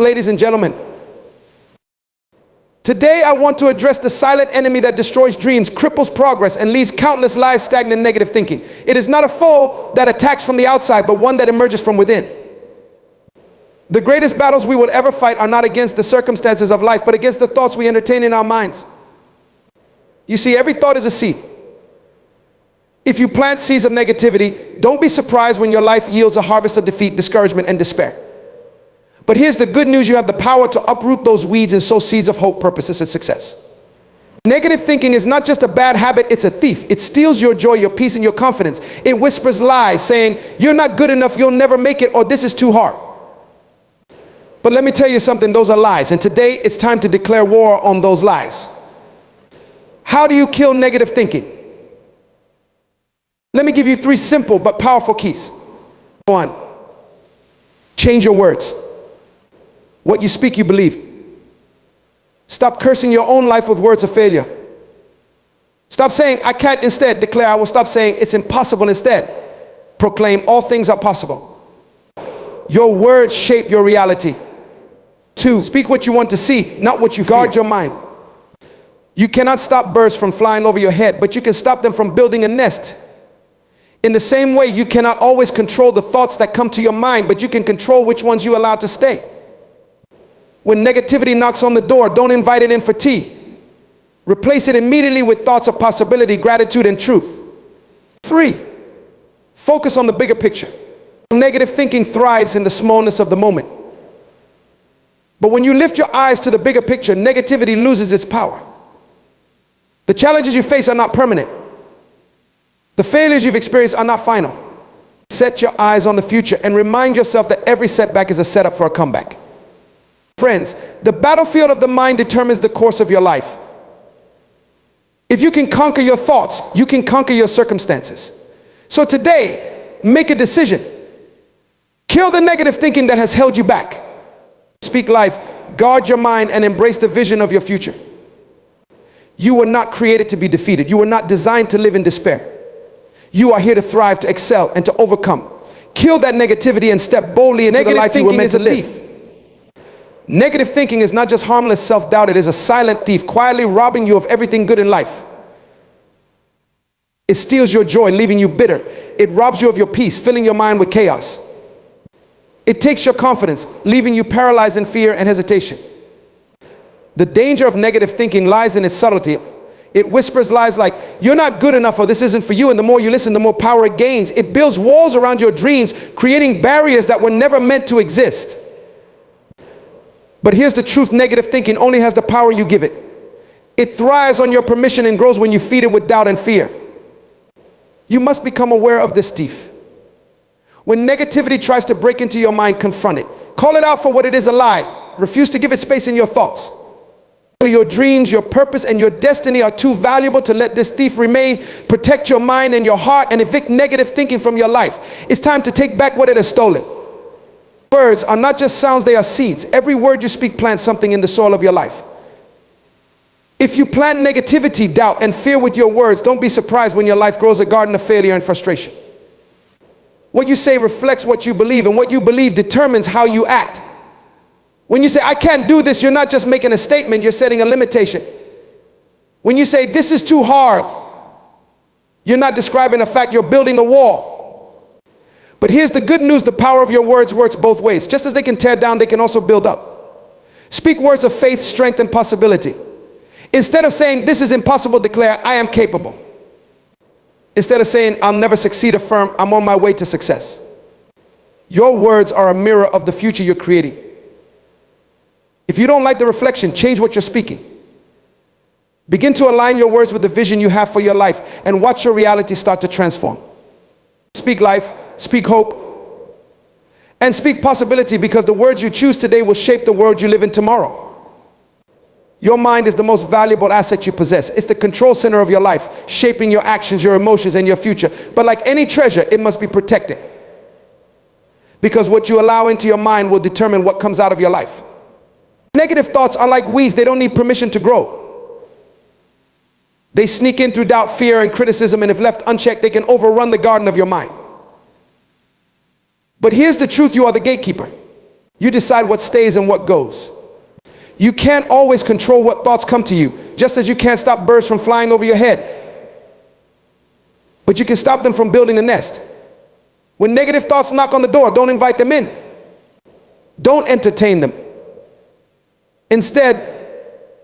Ladies and gentlemen, today I want to address the silent enemy that destroys dreams, cripples progress, and leaves countless lives stagnant in negative thinking. It is not a foe that attacks from the outside, but one that emerges from within. The greatest battles we will ever fight are not against the circumstances of life, but against the thoughts we entertain in our minds. You see, every thought is a seed. If you plant seeds of negativity, don't be surprised when your life yields a harvest of defeat, discouragement, and despair. But here's the good news: you have the power to uproot those weeds and sow seeds of hope, purposes, and success. Negative thinking is not just a bad habit, it's a thief. It steals your joy, your peace, and your confidence. It whispers lies saying, you're not good enough, you'll never make it, or this is too hard. But let me tell you something, those are lies. And today it's time to declare war on those lies. How do you kill negative thinking? Let me give you 3 simple but powerful keys. 1, change your words. What you speak, you believe. Stop cursing your own life with words of failure. Stop saying, I can't. Instead, declare, I will. Stop saying, it's impossible. Instead, proclaim, all things are possible. Your words shape your reality. 2, speak what you want to see, not what you fear. Guard your mind. You cannot stop birds from flying over your head, but you can stop them from building a nest. In the same way, you cannot always control the thoughts that come to your mind, but you can control which ones you allow to stay. When negativity knocks on the door, don't invite it in for tea. Replace it immediately with thoughts of possibility, gratitude, and truth. 3, focus on the bigger picture. Negative thinking thrives in the smallness of the moment. But when you lift your eyes to the bigger picture, negativity loses its power. The challenges you face are not permanent. The failures you've experienced are not final. Set your eyes on the future and remind yourself that every setback is a setup for a comeback. Friends, the battlefield of the mind determines the course of your life. If you can conquer your thoughts, you can conquer your circumstances. So today, make a decision. Kill the negative thinking that has held you back. Speak life, guard your mind, and embrace the vision of your future. You were not created to be defeated. You were not designed to live in despair. You are here to thrive, to excel, and to overcome. Kill that negativity and step boldly into the life you were meant to live. Negative thinking is not just harmless self-doubt, it is a silent thief, quietly robbing you of everything good in life. It steals your joy, leaving you bitter. It robs you of your peace, filling your mind with chaos. It takes your confidence, leaving you paralyzed in fear and hesitation. The danger of negative thinking lies in its subtlety. It whispers lies like, you're not good enough, or this isn't for you, and the more you listen, the more power it gains. It builds walls around your dreams, creating barriers that were never meant to exist. But here's the truth: negative thinking only has the power you give it. It thrives on your permission and grows when you feed it with doubt and fear. You must become aware of this thief. When negativity tries to break into your mind, confront it. Call it out for what it is: a lie. Refuse to give it space in your thoughts. Your dreams, your purpose, and your destiny are too valuable to let this thief remain. Protect your mind and your heart and evict negative thinking from your life. It's time to take back what it has stolen. Words are not just sounds, they are seeds. Every word you speak plants something in the soil of your life. If you plant negativity, doubt, and fear with your words, don't be surprised when your life grows a garden of failure and frustration. What you say reflects what you believe, and what you believe determines how you act. When you say, I can't do this, you're not just making a statement, you're setting a limitation. When you say, this is too hard, you're not describing a fact, you're building a wall. But here's the good news: the power of your words works both ways. Just as they can tear down, they can also build up. Speak words of faith, strength, and possibility. Instead of saying, this is impossible, declare, I am capable. Instead of saying, I'll never succeed, affirm, I'm on my way to success. Your words are a mirror of the future you're creating. If you don't like the reflection, change what you're speaking. Begin to align your words with the vision you have for your life, and watch your reality start to transform. Speak life, speak hope, and speak possibility, because the words you choose today will shape the world you live in tomorrow. Your mind is the most valuable asset you possess. It's the control center of your life, shaping your actions, your emotions, and your future. But like any treasure, it must be protected, because what you allow into your mind will determine what comes out of your life. Negative thoughts are like weeds. They don't need permission to grow. They sneak in through doubt, fear, and criticism, and if left unchecked, they can overrun the garden of your mind. But here's the truth: you are the gatekeeper. You decide what stays and what goes. You can't always control what thoughts come to you, just as you can't stop birds from flying over your head. But you can stop them from building a nest. When negative thoughts knock on the door, don't invite them in. Don't entertain them. Instead,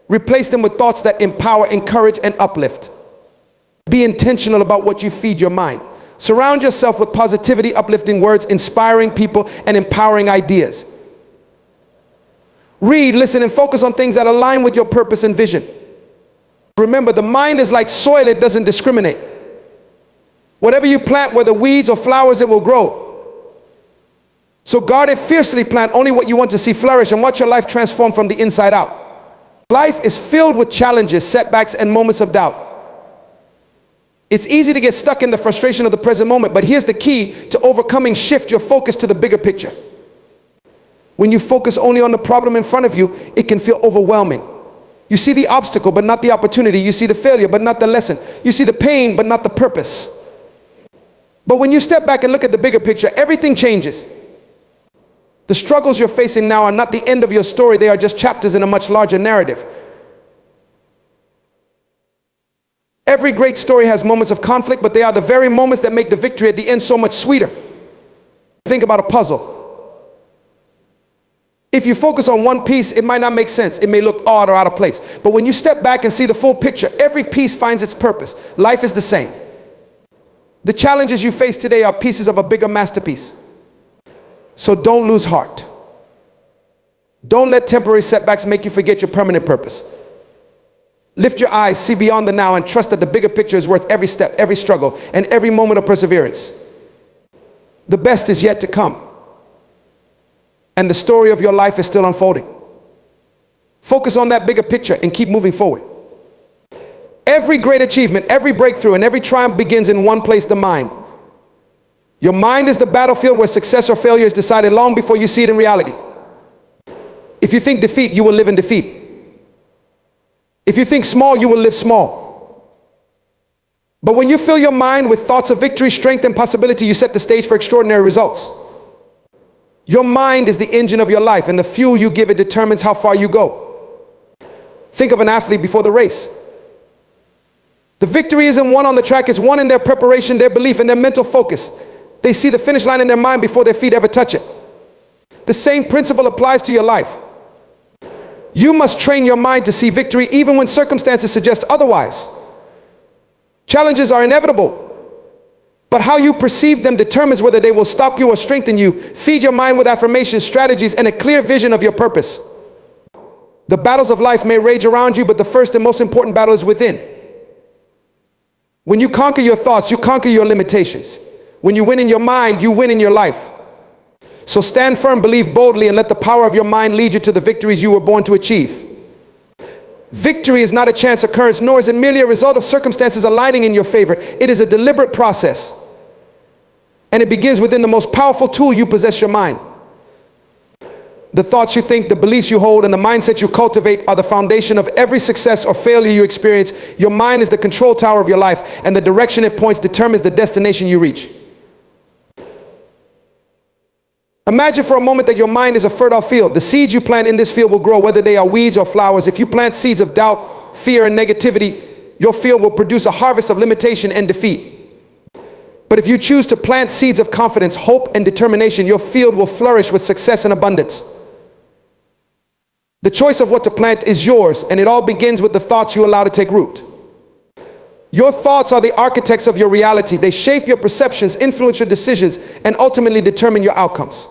replace them with thoughts that empower, encourage, and uplift. Be intentional about what you feed your mind. Surround yourself with positivity, uplifting words, inspiring people, and empowering ideas. Read, listen, and focus on things that align with your purpose and vision. Remember, the mind is like soil, it doesn't discriminate. Whatever you plant, whether weeds or flowers, it will grow. So guard it fiercely, plant only what you want to see flourish, and watch your life transform from the inside out. Life is filled with challenges, setbacks, and moments of doubt. It's easy to get stuck in the frustration of the present moment, but here's the key to overcoming: shift your focus to the bigger picture. When you focus only on the problem in front of you, it can feel overwhelming. You see the obstacle, but not the opportunity. You see the failure, but not the lesson. You see the pain, but not the purpose. But when you step back and look at the bigger picture, everything changes. The struggles you're facing now are not the end of your story. They are just chapters in a much larger narrative. Every great story has moments of conflict, but they are the very moments that make the victory at the end so much sweeter. Think about a puzzle. If you focus on one piece, it might not make sense. It may look odd or out of place. But when you step back and see the full picture, every piece finds its purpose. Life is the same. The challenges you face today are pieces of a bigger masterpiece. So don't lose heart. Don't let temporary setbacks make you forget your permanent purpose. Lift your eyes, see beyond the now, and trust that the bigger picture is worth every step, every struggle, and every moment of perseverance. The best is yet to come. And the story of your life is still unfolding. Focus on that bigger picture and keep moving forward. Every great achievement, every breakthrough, and every triumph begins in one place: the mind. Your mind is the battlefield where success or failure is decided long before you see it in reality. If you think defeat, you will live in defeat. If you think small, you will live small. But when you fill your mind with thoughts of victory, strength, and possibility, you set the stage for extraordinary results. Your mind is the engine of your life, and the fuel you give it determines how far you go. Think of an athlete before the race. The victory isn't won on the track, it's won in their preparation, their belief, and their mental focus. They see the finish line in their mind before their feet ever touch it. The same principle applies to your life. You must train your mind to see victory even when circumstances suggest otherwise. Challenges are inevitable, but how you perceive them determines whether they will stop you or strengthen you. Feed your mind with affirmations, strategies, and a clear vision of your purpose. The battles of life may rage around you, but the first and most important battle is within. When you conquer your thoughts, you conquer your limitations. When you win in your mind, you win in your life. So stand firm, believe boldly, and let the power of your mind lead you to the victories you were born to achieve. Victory is not a chance occurrence, nor is it merely a result of circumstances aligning in your favor. It is a deliberate process. And it begins within the most powerful tool you possess, your mind. The thoughts you think, the beliefs you hold, and the mindset you cultivate are the foundation of every success or failure you experience. Your mind is the control tower of your life, and the direction it points determines the destination you reach. Imagine for a moment that your mind is a fertile field. The seeds you plant in this field will grow, whether they are weeds or flowers. If you plant seeds of doubt, fear, and negativity, your field will produce a harvest of limitation and defeat. But if you choose to plant seeds of confidence, hope, and determination, your field will flourish with success and abundance. The choice of what to plant is yours, and it all begins with the thoughts you allow to take root. Your thoughts are the architects of your reality. They shape your perceptions, influence your decisions, and ultimately determine your outcomes.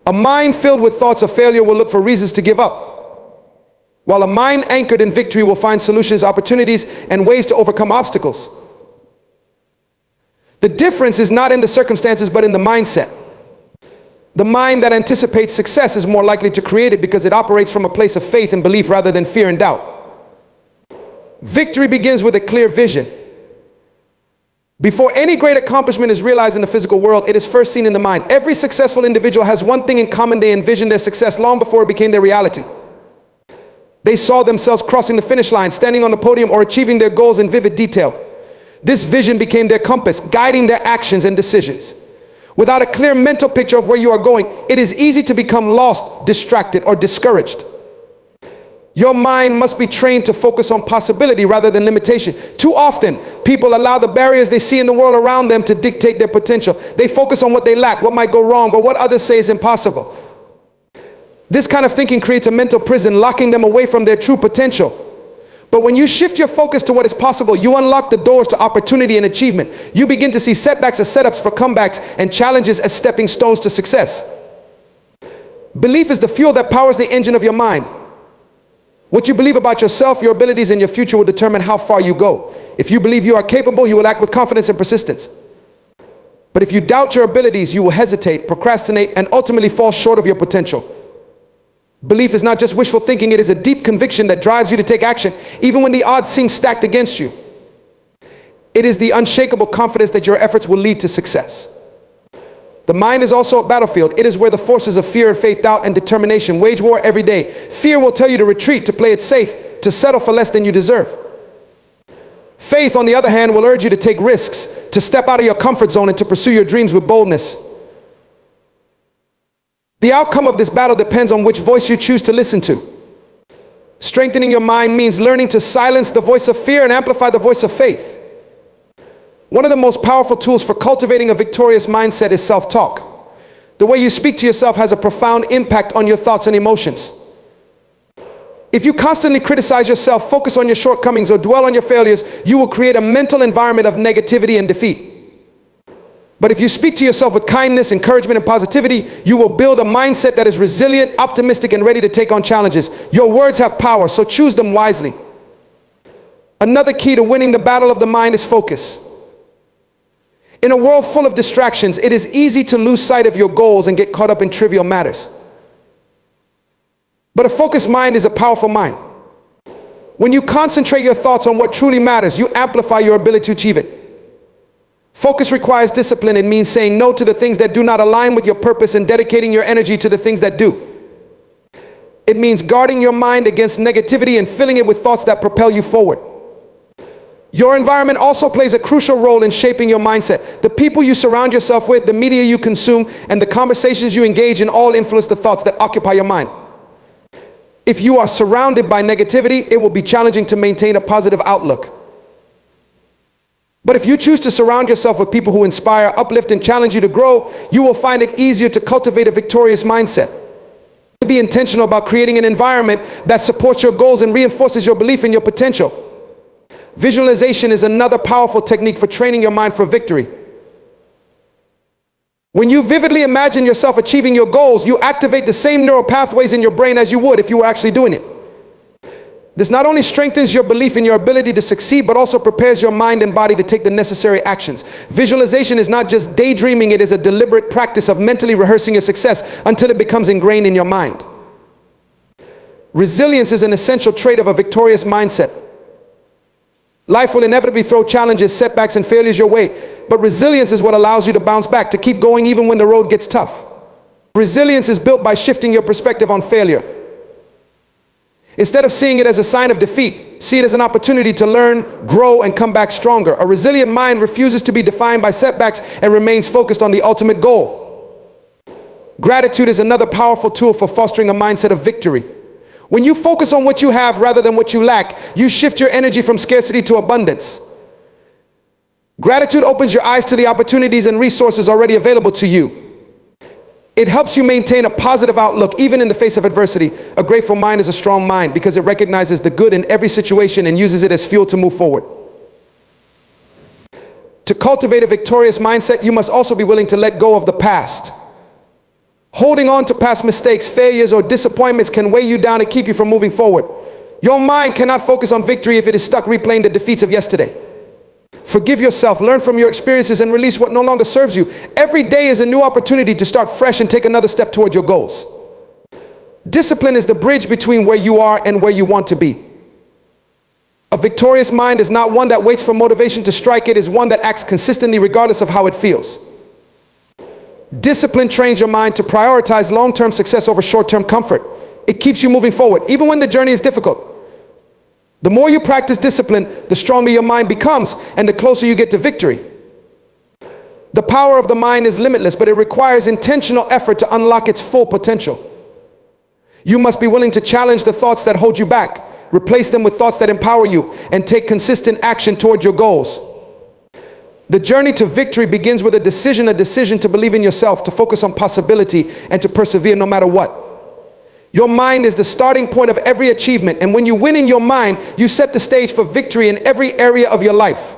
A mind filled with thoughts of failure will look for reasons to give up, while a mind anchored in victory will find solutions, opportunities, and ways to overcome obstacles. The difference is not in the circumstances, but in the mindset. The mind that anticipates success is more likely to create it because it operates from a place of faith and belief rather than fear and doubt. Victory begins with a clear vision. Before any great accomplishment is realized in the physical world, it is first seen in the mind. Every successful individual has one thing in common: they envisioned their success long before it became their reality. They saw themselves crossing the finish line, standing on the podium, or achieving their goals in vivid detail. This vision became their compass, guiding their actions and decisions. Without a clear mental picture of where you are going, it is easy to become lost, distracted, or discouraged. Your mind must be trained to focus on possibility rather than limitation. Too often, people allow the barriers they see in the world around them to dictate their potential. They focus on what they lack, what might go wrong, or what others say is impossible. This kind of thinking creates a mental prison, locking them away from their true potential. But when you shift your focus to what is possible, you unlock the doors to opportunity and achievement. You begin to see setbacks as setups for comebacks and challenges as stepping stones to success. Belief is the fuel that powers the engine of your mind. What you believe about yourself, your abilities, and your future will determine how far you go. If you believe you are capable, you will act with confidence and persistence. But if you doubt your abilities, you will hesitate, procrastinate, and ultimately fall short of your potential. Belief is not just wishful thinking, it is a deep conviction that drives you to take action, even when the odds seem stacked against you. It is the unshakable confidence that your efforts will lead to success. The mind is also a battlefield. It is where the forces of fear, faith, doubt, and determination wage war every day. Fear will tell you to retreat, to play it safe, to settle for less than you deserve. Faith, on the other hand, will urge you to take risks, to step out of your comfort zone, and to pursue your dreams with boldness. The outcome of this battle depends on which voice you choose to listen to. Strengthening your mind means learning to silence the voice of fear and amplify the voice of faith. One of the most powerful tools for cultivating a victorious mindset is self-talk. The way you speak to yourself has a profound impact on your thoughts and emotions. If you constantly criticize yourself, focus on your shortcomings, or dwell on your failures, you will create a mental environment of negativity and defeat. But if you speak to yourself with kindness, encouragement, and positivity, you will build a mindset that is resilient, optimistic, and ready to take on challenges. Your words have power, so choose them wisely. Another key to winning the battle of the mind is focus. In a world full of distractions, it is easy to lose sight of your goals and get caught up in trivial matters. But a focused mind is a powerful mind. When you concentrate your thoughts on what truly matters, you amplify your ability to achieve it. Focus requires discipline. It means saying no to the things that do not align with your purpose and dedicating your energy to the things that do. It means guarding your mind against negativity and filling it with thoughts that propel you forward. Your environment also plays a crucial role in shaping your mindset. The people you surround yourself with, the media you consume, and the conversations you engage in all influence the thoughts that occupy your mind. If you are surrounded by negativity, it will be challenging to maintain a positive outlook. But if you choose to surround yourself with people who inspire, uplift, and challenge you to grow, you will find it easier to cultivate a victorious mindset. Be intentional about creating an environment that supports your goals and reinforces your belief in your potential. Visualization is another powerful technique for training your mind for victory. When you vividly imagine yourself achieving your goals, you activate the same neural pathways in your brain as you would if you were actually doing it. This not only strengthens your belief in your ability to succeed, but also prepares your mind and body to take the necessary actions. Visualization is not just daydreaming, it is a deliberate practice of mentally rehearsing your success until it becomes ingrained in your mind. Resilience is an essential trait of a victorious mindset. Life will inevitably throw challenges, setbacks, and failures your way, but resilience is what allows you to bounce back, to keep going even when the road gets tough. Resilience is built by shifting your perspective on failure. Instead of seeing it as a sign of defeat, see it as an opportunity to learn, grow, and come back stronger. A resilient mind refuses to be defined by setbacks and remains focused on the ultimate goal. Gratitude is another powerful tool for fostering a mindset of victory. When you focus on what you have rather than what you lack, you shift your energy from scarcity to abundance. Gratitude opens your eyes to the opportunities and resources already available to you. It helps you maintain a positive outlook even in the face of adversity. A grateful mind is a strong mind because it recognizes the good in every situation and uses it as fuel to move forward. To cultivate a victorious mindset, you must also be willing to let go of the past. Holding on to past mistakes, failures, or disappointments can weigh you down and keep you from moving forward. Your mind cannot focus on victory if it is stuck replaying the defeats of yesterday. Forgive yourself, learn from your experiences, and release what no longer serves you. Every day is a new opportunity to start fresh and take another step toward your goals. Discipline is the bridge between where you are and where you want to be. A victorious mind is not one that waits for motivation to strike. It is one that acts consistently regardless of how it feels. Discipline trains your mind to prioritize long-term success over short-term comfort. It keeps you moving forward, even when the journey is difficult. The more you practice discipline, the stronger your mind becomes and the closer you get to victory. The power of the mind is limitless, but it requires intentional effort to unlock its full potential. You must be willing to challenge the thoughts that hold you back, replace them with thoughts that empower you, and take consistent action toward your goals. The journey to victory begins with a decision to believe in yourself, to focus on possibility, and to persevere no matter what. Your mind is the starting point of every achievement, and when you win in your mind, you set the stage for victory in every area of your life.